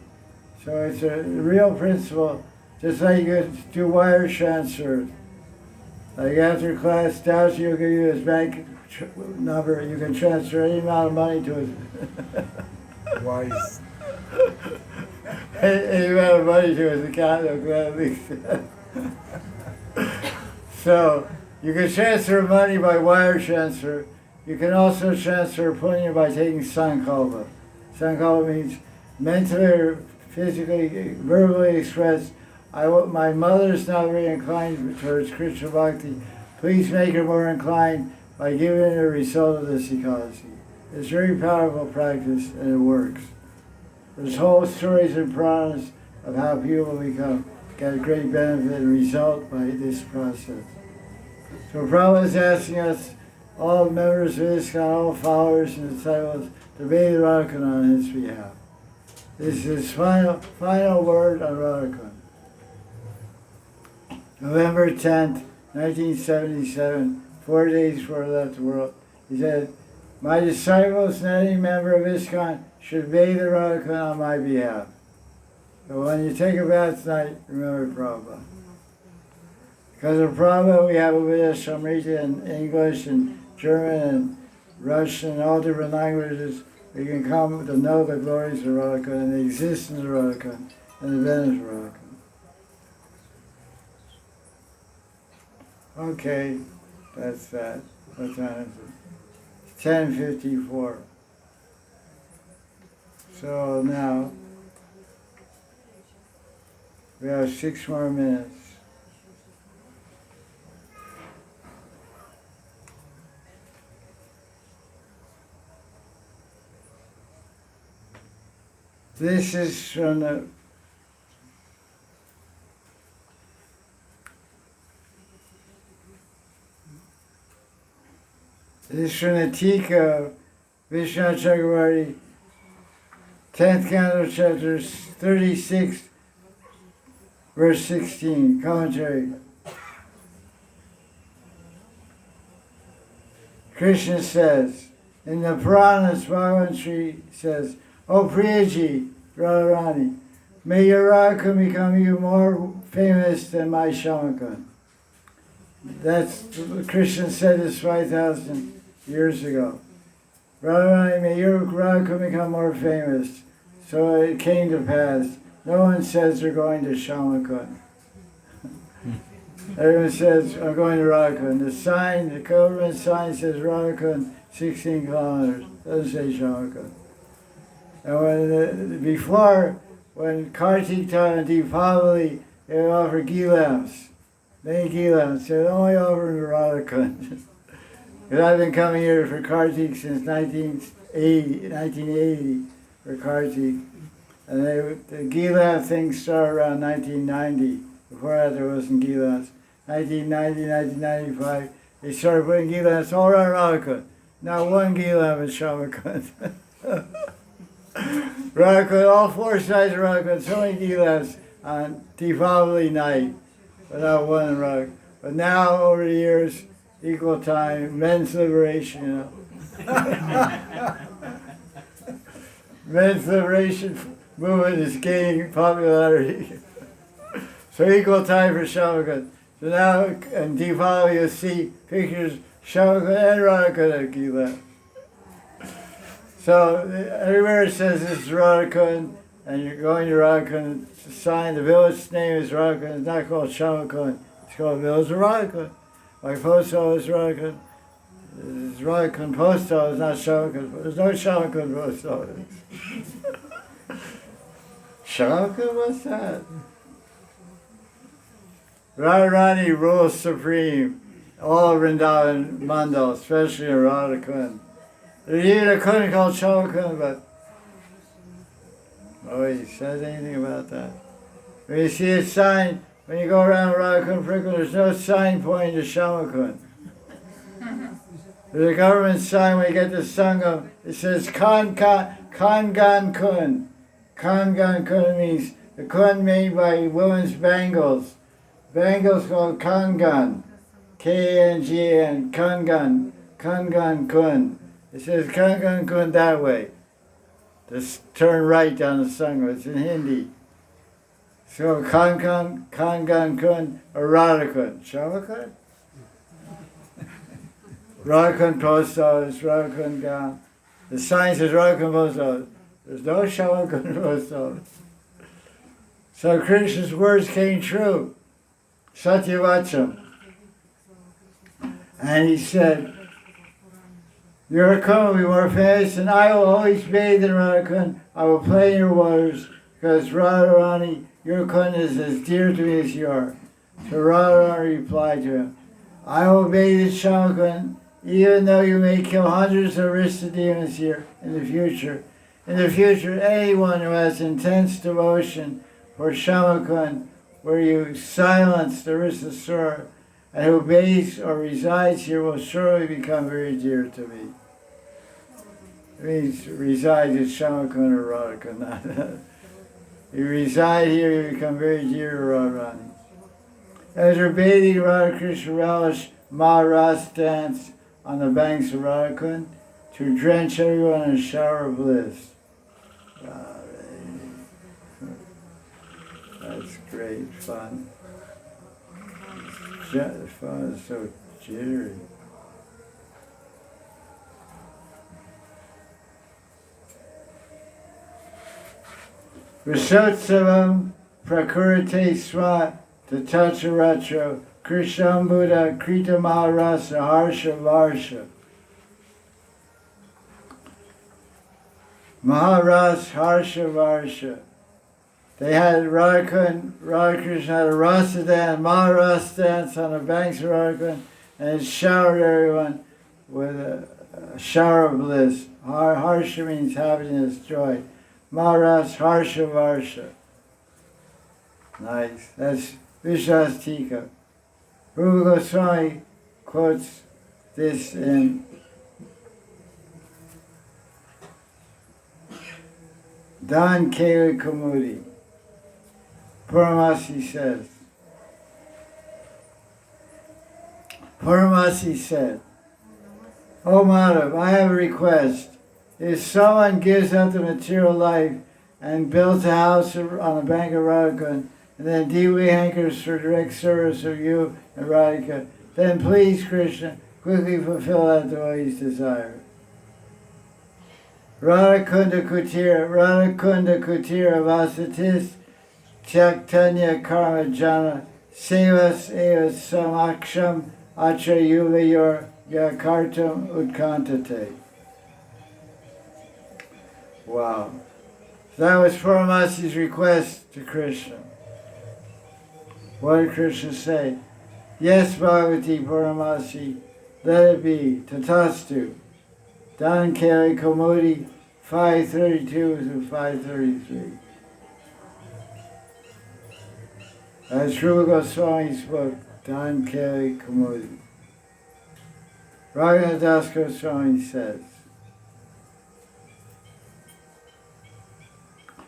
So it's a real principle, just like you could do wire transfers. Like after class, Dowsy will give you his bank number, you can transfer any amount of money to his Wise. any amount of money to his account, he'll gladly accept. So you can transfer money by wire transfer. You can also transfer punya by taking sankalpa. Sankalpa means mentally or physically, verbally expressed, my mother's not very inclined towards Krishna Bhakti. Please make her more inclined by giving her a result of this Ekadasi. It's a very powerful practice and it works. There's whole stories and Puranas of how people get a great benefit and result by this process. So Prabhupada is asking us, all members of ISKCON, all followers and disciples, to obey the Radha on his behalf. This is his final word on Radha. November 10th, 1977, 4 days before he left the world, he said, my disciples and any member of ISKCON should obey the Radha on my behalf. So when you take a bath tonight, remember Prabhupada. Because of Prabhupada, we have a Veda Samrita in English and German and Russian and all different languages. We can come to know the glories of Radha and the existence of Radha and the benefits of Radha. Okay, that's that. What time is it? 10:54. So now, we have 6 more minutes. This is from the Tika of Vishnu Chakravarti, 10th Canto, chapter 36, verse 16, commentary. Krishna says, in the Puranas, Bhagavan Sri says, O Priyaji, Radharani, may your Radha become you more famous than my Shamakun. That's what Krishna said this 5,000 years ago. Radharani, may your Radha become more famous. So it came to pass. No one says they're going to Shamakun. Everyone says, I'm going to Radhakund. The sign, the government sign says Radhakund, 16 kilometers. Doesn't say Shamakun. And when Kartik time and Deepavali, they would offer ghee-lamps, many ghee-lamps. They would only offer them to Radhakund. Because I've been coming here for Kartik since 1980 for Kartik. And the ghee-lamp thing started around 1990. Before that there wasn't ghee-lamps. 1990, 1995, they started putting ghee-lamps all around Radhakund. Not one ghee-lamp in Shamakund. Radhakund, all 4 sides of Radhakund, so many ghee-lamps on Deepavali night, but not one in Radhakund. But now, over the years, equal time, men's liberation, you know. Men's liberation movement is gaining popularity. So equal time for Shamakund. So now in Deepavali you'll see pictures Shamakund and Radhakund at ghee-lamp. So everywhere it says this is Radhakund, and you're going to Radhakund, it's a sign, the village name is Radhakund, it's not called Shamakund, it's called Village of Radhakund. My post office is Radhakund, It's Radha Kund post office, not Shamakund. There's no Shamakund post office. Shamakund, what's that? Radharani rules supreme. All Vrindavan Mandal, especially in Radha Kund. There's even a kund called Shamakund, but nobody says anything about that. When you see a sign, when you go around Radha Kund frequently, there's no sign pointing to Shamakund. There's a government sign when you get to Sangam, it says Kangan Kund. Kangan Kund means the kund made by women's bangles. Bangles called Kangan. K-A-N-G-A-N, Kangan Kund. It says Kangan Kund that way. Just turn right down the Sangam. It's in Hindi. So Kangan Kund or Radha Kund. Shamakund? Radha Kund post office, Radha Kund Gan. The sign says Radha Kund post office. There's no Shamakund post office. So Krishna's words came true. Satyavacham. And he said, your kund will be more famous, and I will always bathe in Radha Kund. I will play in your waters, because Radharani, your kund is as dear to me as you are. So Radharani replied to him, I will bathe in Shamakund, even though you may kill hundreds of Arista demons here in the future. In the future, anyone who has intense devotion for Shamakund, where you silence the Risasura, and who bathes or resides here will surely become very dear to me. It means reside in Shamakund or Radha Kund. You reside here, you become very dear to Radharani. As you're bathing, Radha Krishna relish Maharaj dance on the banks of Radha Kund to drench everyone in a shower of bliss. That's great fun. The fun is so jittery. Vishotsavam prakurite swa tatacha retro Krisham Buddha Krita Maharasa Harsha Varsha. Maharaj Harsha Varsha. They had Radha Krishna had a rasa dance, Maharasa dance on the banks of Radha Kund, and it showered everyone with a shower of bliss. Harsha means happiness, joy. Maharaj Harsha Varsha. Nice. That's Vishwas Tika. Rupa Goswami quotes this in Dan Keli Kamudi. Purnima said, O Madhav, I have a request. If someone gives up the material life and builds a house on the bank of Radha Kund, and then deeply hankers for direct service of you and Radhika, then please, Krishna, quickly fulfill that devotee's desire. Radha Kunda Kutira Vasatis Chaitanya Karma Jana Sevas Eva Samaksham Acha Yuvayor Yakartam Utkantate. Wow. So that was Purnimasi's request to Krishna. What did Krishna say? Yes, Bhagavati Purnimasi, let it be. Tatastu. Dan Keli Kamudi 532 to 533. That's Rupa Goswami's book, Dan Keli Kamudi. Raghunath Das Goswami says,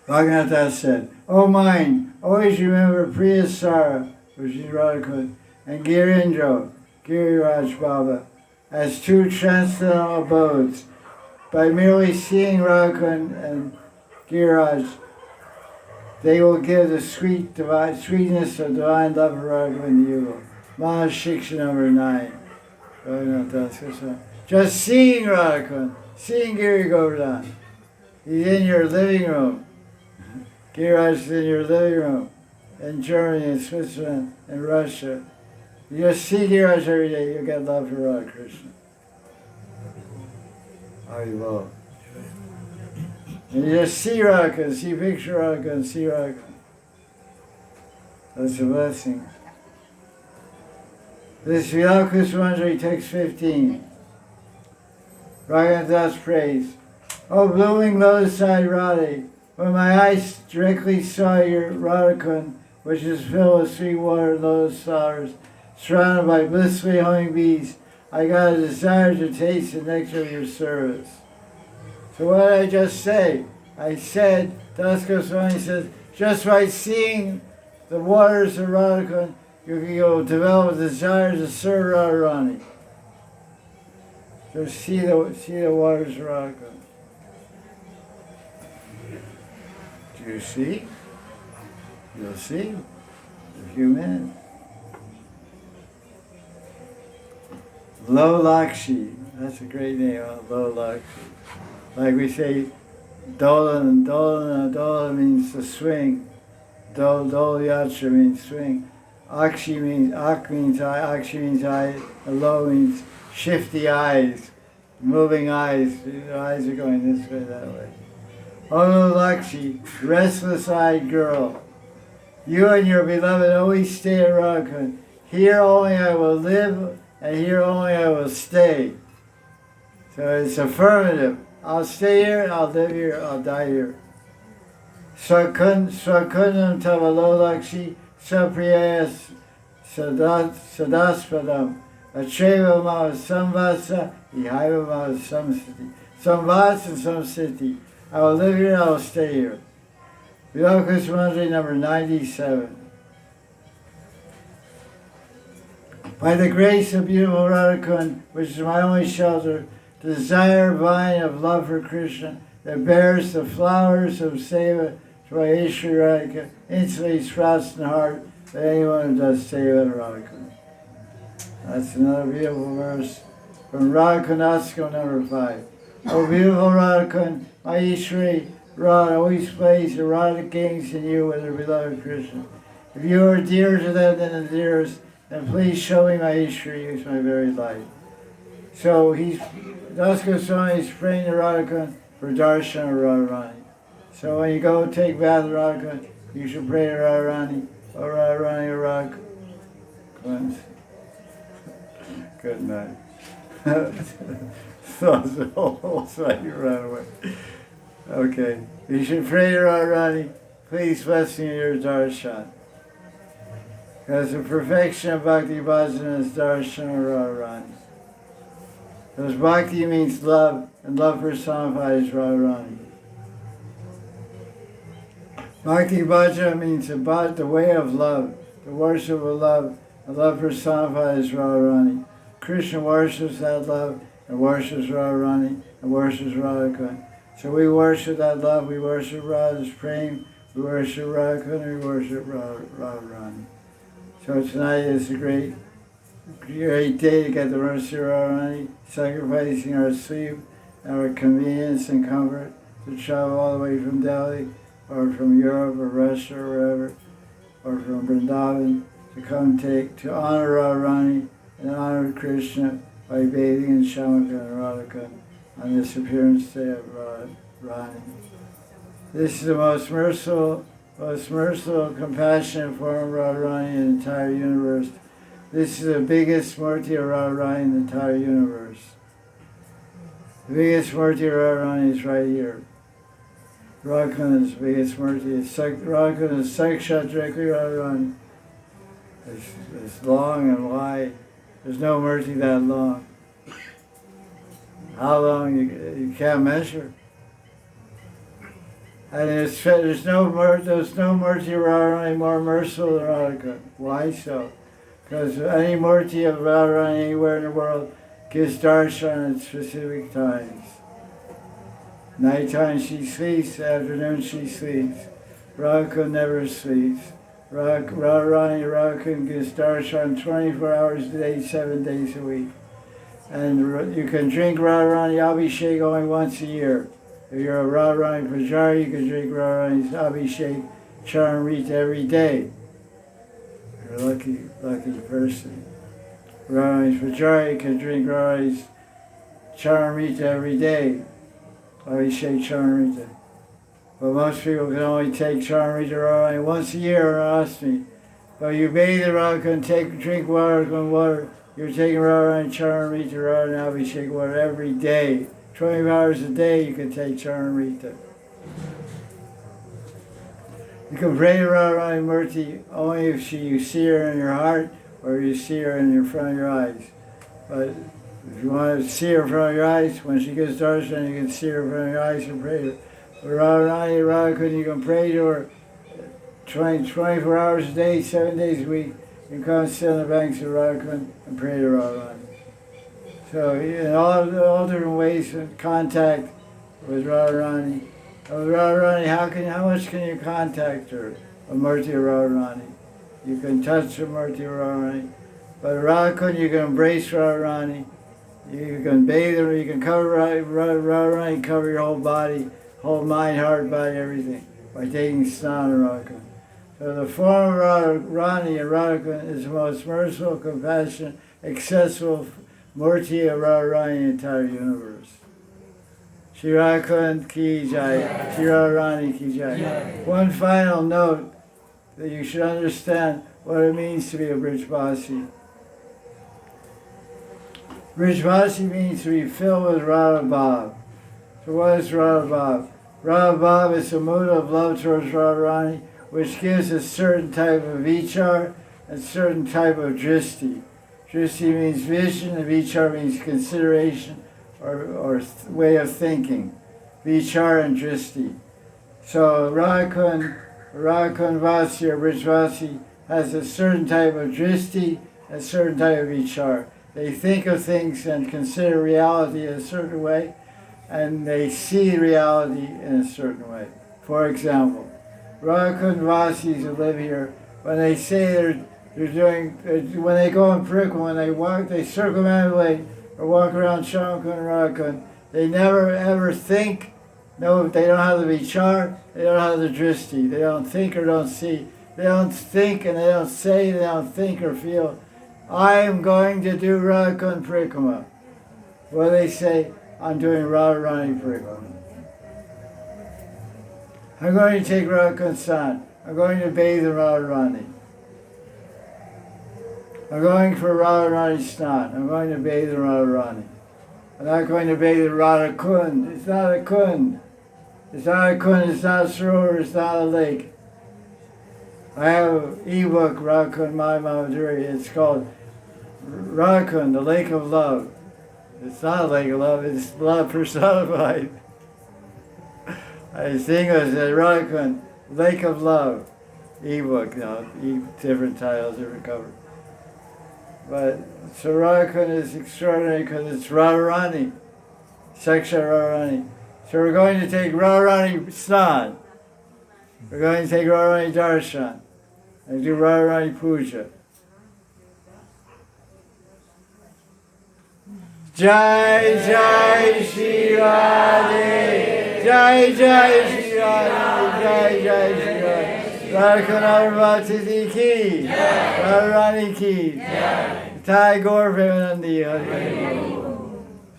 Raghunath Das said, O mind, always remember Priyasara, which is Radha Kund, and Girindra, Giriraj Baba, as two transcendental abodes. By merely seeing Radha Kund and Giriraj, they will give the sweetness of divine love of Radha Kund to you. Mahashiksha number 9. Raghunath Das Goswami. Just seeing Radha Kund, seeing Giri Govardhan. He's in your living room. Giriraj is in your living room. In Germany, in Switzerland, in Russia. You just see Giriraj every day, you'll get love for Radha Krishna. Haribo. And you just see Radha, see picture Radha and see Radha. That's a blessing. This Vilakus Manjari takes 15. Raghunath's praise. O blooming lotus-eyed Radha, when my eyes directly saw your Radha, which is filled with sweet water and lotus flowers, surrounded by blissfully humming bees, I got a desire to taste the nectar of your service. So what did I just say? I said, Das Goswami says, just by seeing the waters of Radha, you'll develop a desire to serve Radharani. So see the waters of Radha. Do you see? You'll see in a few minutes. Lo Lakshi, that's a great name, Lo Lakshi. Like we say, Dolan means to swing. Dol Yatra means swing. Akshi means, Ak means eye, Akshi means eye, Lo means shifty eyes, moving eyes. The eyes are going this way, that way. Oh Lakshi, restless-eyed girl, you and your beloved always stay at Radha. Here only I will live, and here only I will stay. So it's affirmative. I'll stay here, I'll live here, I'll die here. Swakundam tavalo lakshi sapriyas sadaspadam atreva mava samvasa ihaiva mava samsiti. Samvasa samsiti. I will live here, I will stay here. Vilakus Manjari number 97. By the grace of beautiful Radha, which is my only shelter, the desire vine of love for Krishna that bears the flowers of seva to my Ishri Radha instantly sprouts in the heart of anyone who does seva to Radha. That's another beautiful verse from Radha Naskam number 5. O beautiful Radha, my Ishri Radha always plays the Radha kings in you with her beloved Krishna. If you are dearer to them than the dearest, then please show me my Ishri, who is my very life. So Das Goswami is praying to Radha for darshan of Radharani. So when you go take bath with Radha, you should pray to Radharani, O Radharani Radha. Cleanse. Good night. So the whole side you ran away. Okay. You should pray to Radharani, please bless me in your darshan. Because the perfection of Bhakti Bhajan is darshan of Radharani. Because Bhakti means love, and love personified is Radharani. Bhakti Bhajan means the way of love, the worship of love, and love personified is Radharani. Krishna worships that love, and worships Radharani, and worships Radha. So we worship that love, we worship Radha's prema, we worship Radha, and we worship Radharani. So tonight is a great day to get the mercy of Radharani, sacrificing our sleep, our convenience and comfort to travel all the way from Delhi, or from Europe, or Russia, or wherever, or from Vrindavan, to come to honor Radharani and honor Krishna by bathing in Shamaka and Radhika on this appearance day of Rani. This is the most merciful, compassionate form of Radharani in the entire universe. This is the biggest murti of Radharani in the entire universe. The biggest murti of Radharani is right here. Radha is the biggest murti. Radha is Sakshat directly Radharani. It's long and wide. There's no murti that long. How long you can't measure. And there's no murti of Radharani more merciful than Radha. Why so? Because any murti of Radharani anywhere in the world gives darshan at specific times. Nighttime she sleeps, afternoon she sleeps. Radha never sleeps. Radharani gives darshan 24 hours a day, 7 days a week. And you can drink Radharani Abhishek only once a year. If you're a Radharani Pujari, you can drink Radharani's Abhishek Charamrita every day. You're a lucky person. Radharani's Pujari can drink Radharani's Charamrita every day. Abhishek Charamrita. But most people can only take Charamrita Radharani once a year or ask me. But you bathe in Radha and drink water, you're taking Radharani, Charamrita, Radharani, Abhishek water every day. 20 hours a day you can take Charamrita. You can pray to Radharani Murti only if you see her in your heart or you see her in front of your eyes. But if you want to see her in front of your eyes, when she gets darshan, you can see her in front of your eyes and pray to her. But Radharani, Radha, you can pray to her 24 hours a day, 7 days a week. You can come sit on the banks of Radha and pray to Radharani. So in all different ways of contact with Radharani. With Radharani, how much can you contact her? A Murti Radharani. You can touch a Murti Radharani. But Radha, you can embrace Radharani. You can bathe her, you can cover Radharani, cover your whole body, whole mind, heart, body, everything, by taking snan of Radha. So the form of Radharani and Radha is the most merciful, compassionate, accessible Murti of Radharani in the entire universe. Shri Radha ki jai, Shri Radharani ki jai. One final note that you should understand what it means to be a Brijvasi. Brijvasi means to be filled with Radha Bhav. So what is Radha Bhav? Radha Bhav is a mood of love towards Radharani, which gives a certain type of vichar and certain type of dristi. Dristi means vision, and vichar means consideration or way of thinking. Vichar and dristi. So Radhakund Vasi or Brijvasi has a certain type of dristi and a certain type of vichar. They think of things and consider reality in a certain way, and they see reality in a certain way. For example, Radhakund Vasis who live here, when they say when they go in Parikram, when they walk, they circumambulate or walk around Shamakund and Radhakund, they never ever think, no, they don't have the vichar, they don't have the dristi, they don't think or don't see, they don't think and they don't say, they don't think or feel, I am going to do Radhakund Parikrama. What do they say? I'm doing Radharani Parikrama. I'm going to take Radhakund San. I'm going to bathe in Radharani. I'm going for Radharani Snan. I'm going to bathe in Radharani. I'm not going to bathe in Radha Kund. It's not a Kund. It's not a Kund, it's not a Sarovar, it's not a lake. I have an e-book, Radhakund Mai Mamaduri. It's called Radhakund, the Lake of Love. It's not a lake of love, it's love personified. I think it was Radhakund, Lake of Love. E-book, different titles, different cover. But so Radhakund is extraordinary because it's Radharani, Saksha Radharani. So we're going to take Radharani Snan. We're going to take Radharani Darshan and do Radharani Puja. Jai Jai Shri Radhe, Jai Jai Shri Radhe, Jai Jai Shri Radhe. Radhakund Arvati ki, Radharani ki, Thai Gaur Premanandi.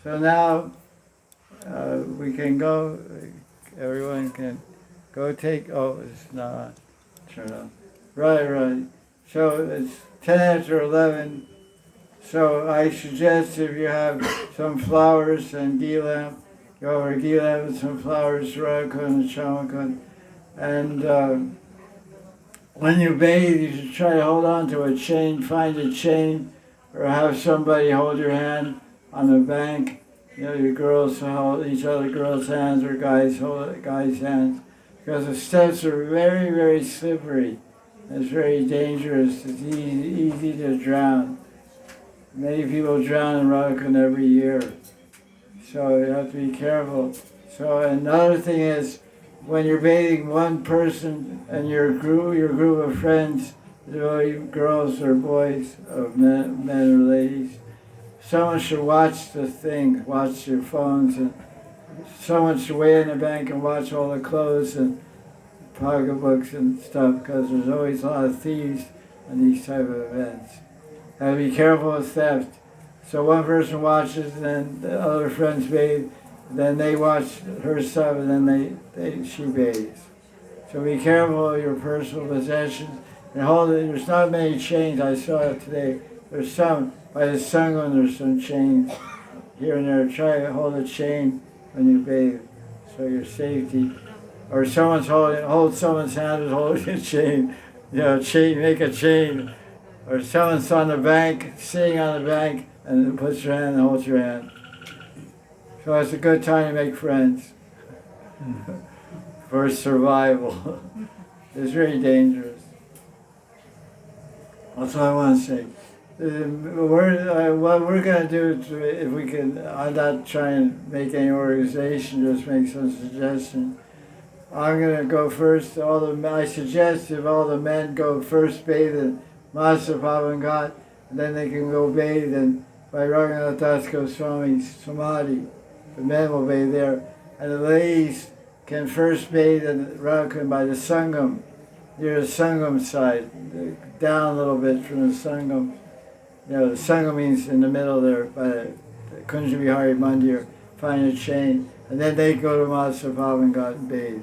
So now we can go, everyone can go take, it's not turned on. Right. So it's 10 after 11. So I suggest if you have some flowers and ghee lamp, go over to ghee lamp with some flowers, Radhakund and Shamakund. And when you bathe, you should try to hold on to a chain, find a chain, or have somebody hold your hand on the bank. Your girls hold each other, girls' hands, or guys hold guys' hands. Because the steps are very, very slippery. It's very dangerous. It's easy to drown. Many people drown in Radhakund every year. So you have to be careful. So another thing is, when you're bathing one person and your group of friends, girls or boys, or men or ladies, someone should watch the thing, watch your phones, and someone should wait in the bank and watch all the clothes and pocketbooks and stuff, because there's always a lot of thieves in these type of events. Be careful with theft. So one person watches, and then the other friends bathe, then they watch her stuff, and then she bathes. So be careful of your personal possessions, and hold it. There's not many chains. I saw it today. There's some, by the Sangam there's some chains here and there. Try to hold a chain when you bathe, so your safety. Or hold someone's hand and hold a chain. Make a chain. Or someone's on the bank, sitting on the bank, and puts your hand and holds your hand. So it's a good time to make friends for survival. It's very dangerous. That's all I want to say. What we're going to do, if we can, I'm not trying to make any organization, just make some suggestions. I'm going to go first. I suggest if all the men go first bathe in Mahasapavangat, and then they can go bathe in by Raghunath Das Goswami's Samadhi. The men will bathe there. And the ladies can first bathe in Radha by the Sangam, near the Sangam side, down a little bit from the Sangam. The Sangam means in the middle there, by the Kunja Vihari Mandir, find a chain, and then they go to Mahasapavangat and bathe.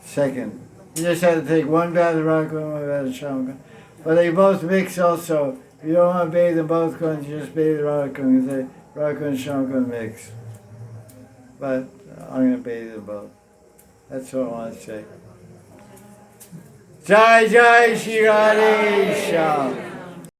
Second. You just have to take one bath of Radha Kund, one bath of Shyamakund. But they both mix also. If you don't want to bathe in both kunds, you just bathe in Radha Kund. You say Radha Kund and Shyamakund mix. But I'm going to bathe in both. That's all I want to say. Jai Jai Shri Radhe Shyam.